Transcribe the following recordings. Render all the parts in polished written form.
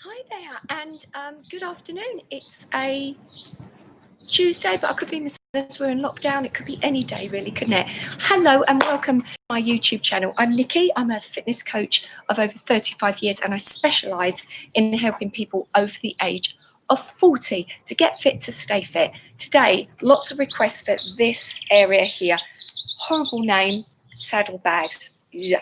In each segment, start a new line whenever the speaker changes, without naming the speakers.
Hi there, and good afternoon. It's a Tuesday, but I could be mistaken as we're in lockdown. It could be any day, really, couldn't it? Hello, and welcome to my YouTube channel. I'm Nikki. I'm a fitness coach of over 35 years, and I specialise in helping people over the age of 40 to get fit, to stay fit. Today, lots of requests for this area here. Horrible name, Saddlebags. Yeah,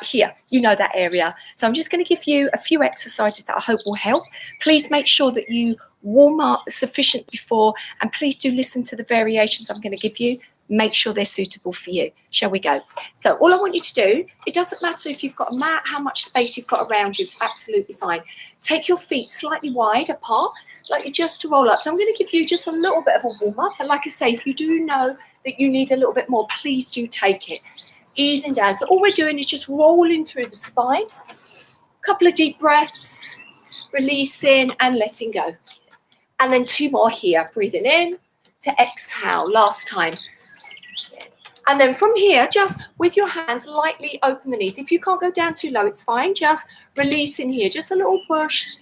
here, you know that area. So I'm just going to give you a few exercises that I hope will help. Please make sure that you warm up sufficient before, and please do listen to the variations I'm going to give you. Make sure they're suitable for you. Shall we go? So all I want you to do, it doesn't matter if you've got a mat, how much space you've got around you, it's absolutely fine. Take your feet slightly wide apart, like you're just to roll up. So I'm going to give you just a little bit of a warm up. And like I say, if you do know that you need a little bit more, please do take it. Easing down. So all we're doing is just rolling through the spine. A couple of deep breaths, releasing and letting go. And then two more here. Breathing in to exhale. Last time. And then from here, just with your hands, lightly open the knees. If you can't go down too low, it's fine. Just release in here. Just a little push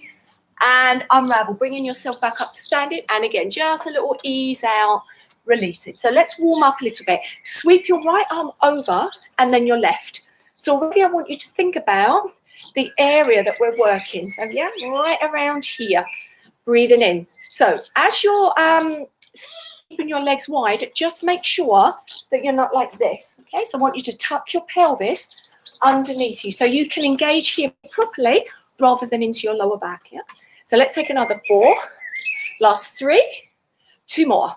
and unravel. Bringing yourself back up to standing. And again, just a little ease out. Release it. So let's warm up a little bit. Sweep your right arm over and then your left. So already I want you to think about the area that we're working. So yeah, right around here. Breathing in. So as you're keeping your legs wide, just make sure that you're not like this. Okay, so I want you to tuck your pelvis underneath you so you can engage here properly rather than into your lower back. Yeah. So let's take another 4. Last 3. 2 more.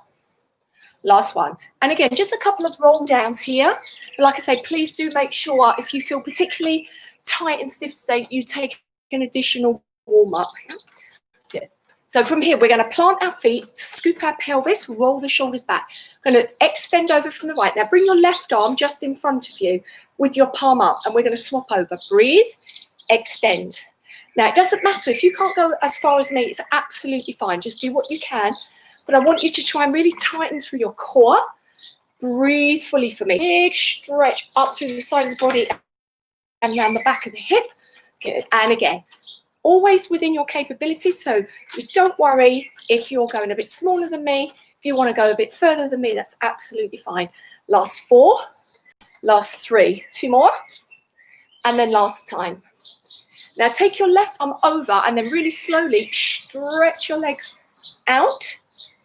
Last one. And again, just a couple of roll downs here. But like I say, please do make sure if you feel particularly tight and stiff today, you take an additional warm up. Yeah. So from here, we're going to plant our feet, scoop our pelvis, roll the shoulders back. We're going to extend over from the right. Now bring your left arm just in front of you with your palm up, and we're going to swap over. Breathe, extend. Now it doesn't matter if you can't go as far as me, it's absolutely fine. Just do what you can. But I want you to try and really tighten through your core. Breathe fully for me. Big stretch up through the side of the body and around the back of the hip. Good. And again, always within your capabilities. So you don't worry if you're going a bit smaller than me. If you want to go a bit further than me, that's absolutely fine. Last 4. Last 3. 2 more. And then last time. Now take your left arm over and then really slowly stretch your legs out.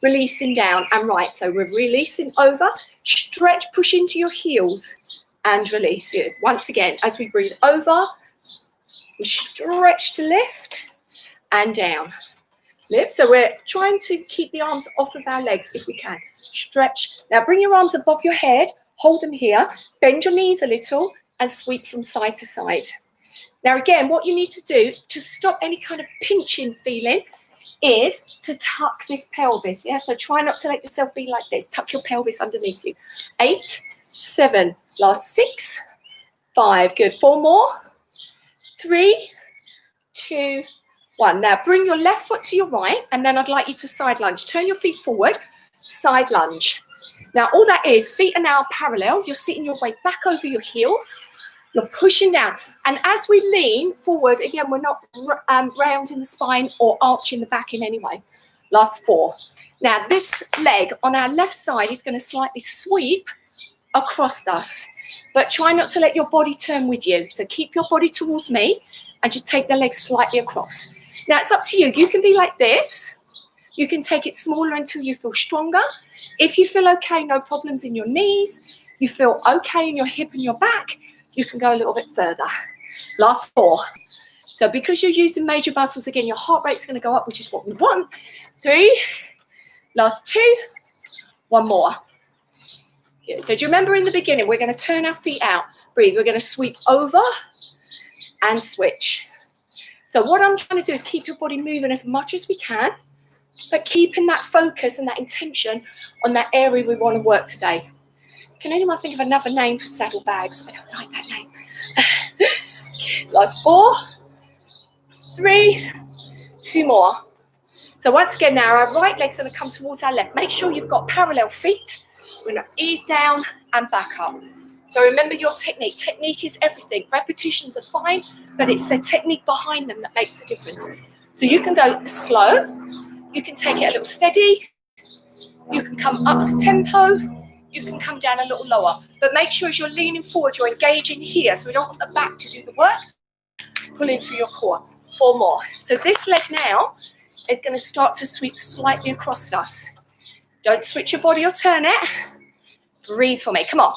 Releasing down and right. So we're releasing over, stretch, push into your heels and release it. Once again, as we breathe over, we stretch to lift and down. Lift. So we're trying to keep the arms off of our legs if we can. Stretch. Now bring your arms above your head, hold them here, bend your knees a little and sweep from side to side. Now again, what you need to do to stop any kind of pinching feeling is to tuck this pelvis. Yeah, so try not to let yourself be like this. Tuck your pelvis underneath you. 8, 7, last 6, 5. Good. 4 more. 3, 2, 1. Now bring your left foot to your right, and then I'd like you to side lunge. Turn your feet forward, side lunge. Now all that is, feet are now parallel. You're sitting your weight back over your heels. You're pushing down. And as we lean forward, again, we're not rounding the spine or arching the back in any way. Last 4. Now, this leg on our left side is going to slightly sweep across us. But try not to let your body turn with you. So keep your body towards me and just take the leg slightly across. Now, it's up to you. You can be like this. You can take it smaller until you feel stronger. If you feel okay, no problems in your knees. You feel okay in your hip and your back. You can go a little bit further. Last 4. So because you're using major muscles, again, your heart rate's going to go up, which is what we want. 3. Last 2. 1 more. Good. So do you remember in the beginning, we're going to turn our feet out. Breathe. We're going to sweep over and switch. So what I'm trying to do is keep your body moving as much as we can, but keeping that focus and that intention on that area we want to work today. Can anyone think of another name for saddlebags? I don't like that name. Last 4, 3, 2 more. So once again now, our right leg's going to come towards our left. Make sure you've got parallel feet. We're going to ease down and back up. So remember your technique. Technique is everything. Repetitions are fine, but it's the technique behind them that makes the difference. So you can go slow, you can take it a little steady, you can come up to tempo, you can come down a little lower. But make sure as you're leaning forward, you're engaging here. So we don't want the back to do the work. Pull in through your core. 4 more. So this leg now is going to start to sweep slightly across us. Don't switch your body or turn it. Breathe for me. Come on.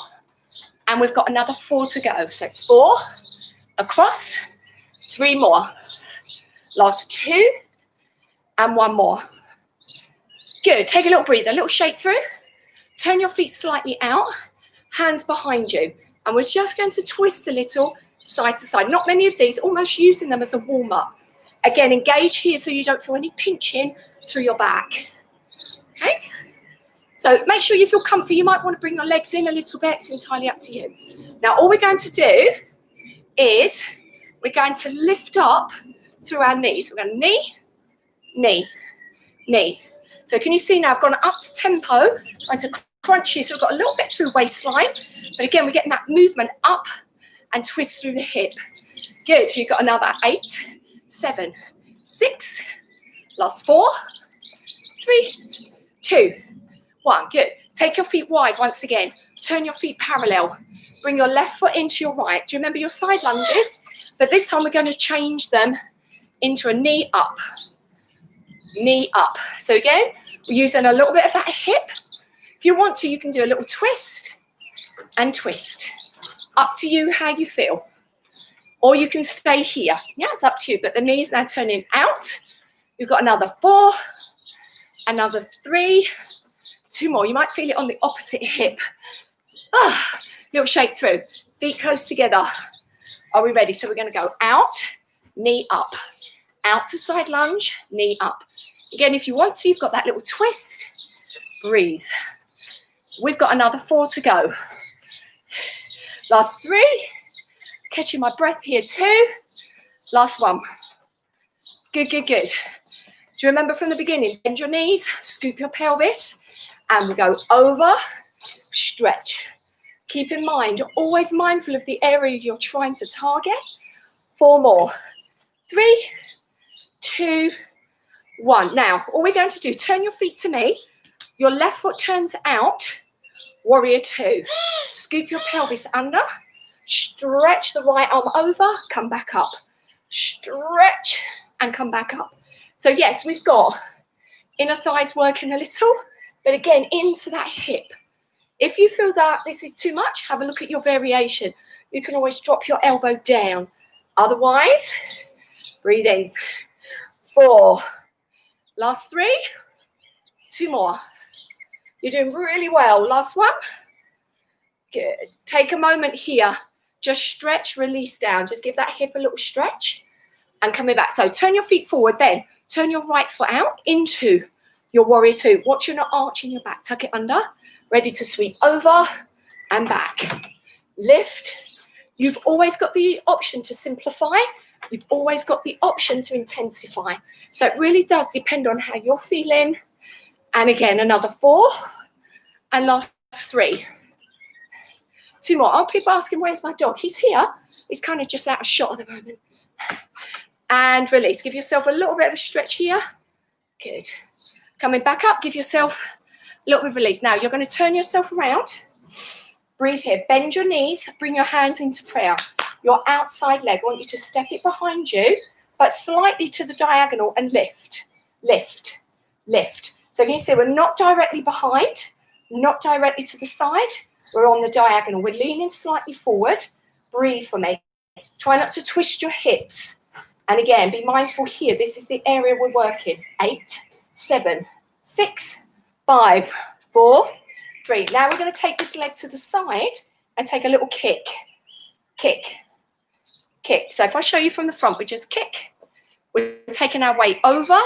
And we've got another 4 to go. So it's 4 across, 3 more. Last 2 and 1 more. Good. Take a little breather, a little shake through. Turn your feet slightly out, hands behind you. And we're just going to twist a little side to side. Not many of these, almost using them as a warm-up. Again, engage here so you don't feel any pinching through your back. Okay? So make sure you feel comfy. You might want to bring your legs in a little bit. It's entirely up to you. Now, all we're going to do is we're going to lift up through our knees. We're going knee, knee, knee. So can you see now I've gone up to tempo, trying to crunch here. So we've got a little bit through waistline. But again, we're getting that movement up and twist through the hip. Good. So you've got another 8, 7, 6. Last 4, 3, 2, 1. Good. Take your feet wide once again. Turn your feet parallel. Bring your left foot into your right. Do you remember your side lunges? But this time we're going to change them into a knee up. Knee up. So again, we're using a little bit of that hip. If you want to, you can do a little twist and twist. Up to you how you feel. Or you can stay here. Yeah, it's up to you. But the knees now turning out. You've got another 4, another 3, 2 more. You might feel it on the opposite hip. Little shake through. Feet close together. Are we ready? So we're going to go out, knee up. Out to side lunge, knee up. Again, if you want to, you've got that little twist. Breathe. We've got another 4 to go. Last 3. Catching my breath here 2. Last 1. Good, good, good. Do you remember from the beginning? Bend your knees, scoop your pelvis, and we go over, stretch. Keep in mind, always mindful of the area you're trying to target. 4 more. 3, 2, 1. Now, all we're going to do, turn your feet to me. Your left foot turns out. Warrior 2. Scoop your pelvis under. Stretch the right arm over. Come back up. Stretch and come back up. So yes, we've got inner thighs working a little, but again, into that hip. If you feel that this is too much, have a look at your variation. You can always drop your elbow down. Otherwise, breathe in. 4. Last 3. 2 more. You're doing really well. Last 1. Good. Take a moment here. Just stretch, release down. Just give that hip a little stretch and coming back. So turn your feet forward then. Turn your right foot out into your warrior 2. Watch you not arching your back. Tuck it under. Ready to sweep over and back. Lift. You've always got the option to simplify. You've always got the option to intensify. So it really does depend on how you're feeling. And again, another 4. And last 3. 2 more. Oh, people asking, where's my dog? He's here. He's kind of just out of shot at the moment. And release. Give yourself a little bit of a stretch here. Good. Coming back up, give yourself a little bit of release. Now, you're going to turn yourself around. Breathe here. Bend your knees. Bring your hands into prayer. Your outside leg, I want you to step it behind you, but slightly to the diagonal and lift, lift, lift. So can you see we're not directly behind, not directly to the side. We're on the diagonal. We're leaning slightly forward. Breathe for me. Try not to twist your hips. And again, be mindful here. This is the area we're working. 8, 7, 6, 5, 4, 3. Now we're going to take this leg to the side and take a little kick. Kick. Kick. So if I show you from the front, we just kick. We're taking our weight over.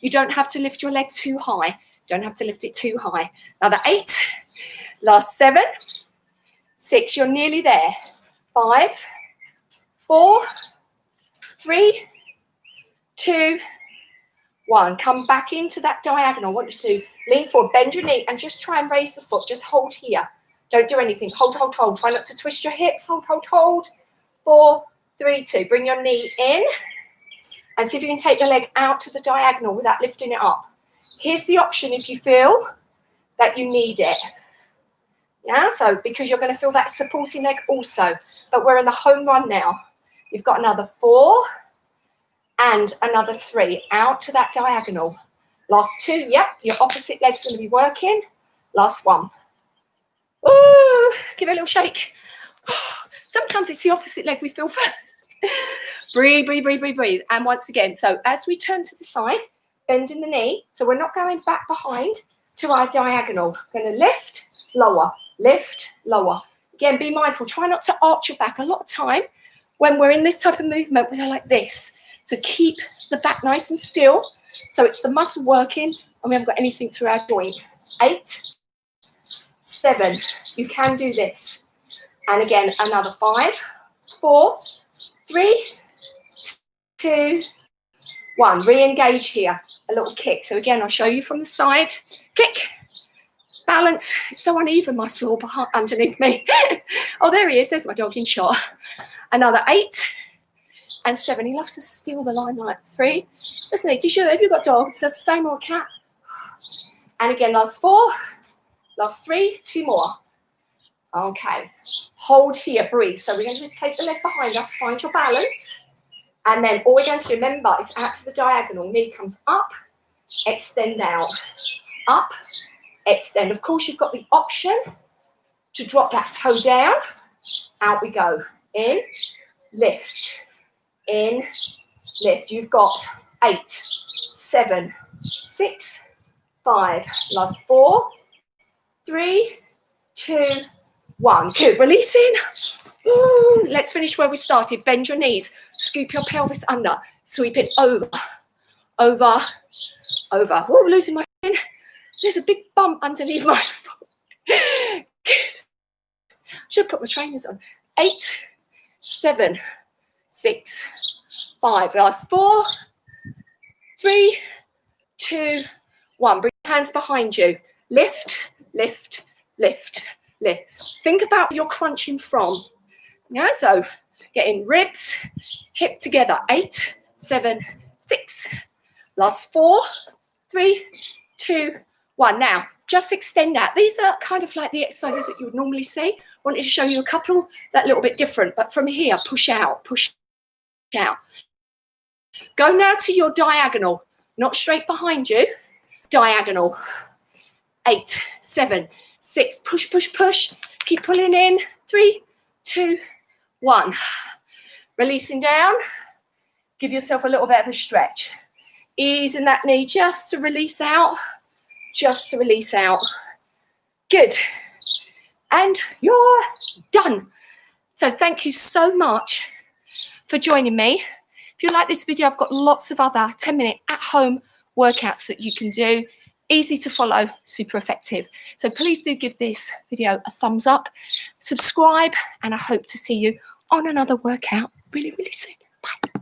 You don't have to lift your leg too high. Don't have to lift it too high. Another 8. Last 7. 6. You're nearly there. 5, 4, 3, 2, 1. Come back into that diagonal. I want you to lean forward, bend your knee, and just try and raise the foot. Just hold here. Don't do anything. Hold, hold, hold. Try not to twist your hips. Hold, hold, hold. 4, 3, 2. Bring your knee in. And see if you can take the leg out to the diagonal without lifting it up. Here's the option if you feel that you need it. Yeah, so because you're going to feel that supporting leg also. But we're in the home run now. You've got another 4 and another 3 out to that diagonal. Last 2, yep, your opposite leg's going to be working. Last 1. Ooh, give it a little shake. Sometimes it's the opposite leg we feel first. Breathe, breathe, breathe, breathe, breathe. And once again, so as we turn to the side, bending the knee. So we're not going back behind to our diagonal. Going to lift, lower, lift, lower. Again, be mindful. Try not to arch your back. A lot of time when we're in this type of movement, we go like this. So keep the back nice and still. So it's the muscle working and we haven't got anything through our joint. 8, 7. You can do this. And again, another 5, 4, 3, 2, 1. Re-engage here. A little kick. So again, I'll show you from the side. Kick. Balance. It's so uneven, my floor underneath me. Oh, there he is. There's my dog in shot. Another 8 and 7. He loves to steal the limelight. 3. Doesn't he? Do you have you got dogs? Does the same or a cat? And again, last 4. Last 3. 2 more. Okay. Hold here. Breathe. So we're going to just take the leg behind us. Find your balance. And then all we're going to do, remember, is out to the diagonal. Knee comes up. Extend out. Up. Extend. Of course, you've got the option to drop that toe down. Out we go. In. Lift. In. Lift. You've got 8, 7, 6, 5. Last 4, 3, 2, 1. Good. Releasing. Ooh, let's finish where we started. Bend your knees. Scoop your pelvis under. Sweep it over. Over. Over. Ooh, losing my chin. There's a big bump underneath my foot. Should put my trainers on. 8, 7, 6, 5. Last 4, 3, 2, 1. Bring your hands behind you. Lift, lift, lift, lift. Think about where you're crunching from. Yeah, so getting ribs, hip together. 8, 7, 6. Last 4, 3, 2, 1. Now, just extend out. These are kind of like the exercises that you would normally see. Wanted to show you a couple that a little bit different, but from here, push out, push out. Go now to your diagonal, not straight behind you. Diagonal. 8, 7, 6. Push, push, push. Keep pulling in. 3, 2, 1. Releasing down. Give yourself a little bit of a stretch. Easing that knee just to release out. Just to release out. Good. And you're done. So thank you so much for joining me. If you like this video, I've got lots of other 10-minute at-home workouts that you can do. Easy to follow, super effective. So please do give this video a thumbs up, subscribe, and I hope to see you on another workout really, really soon. Bye.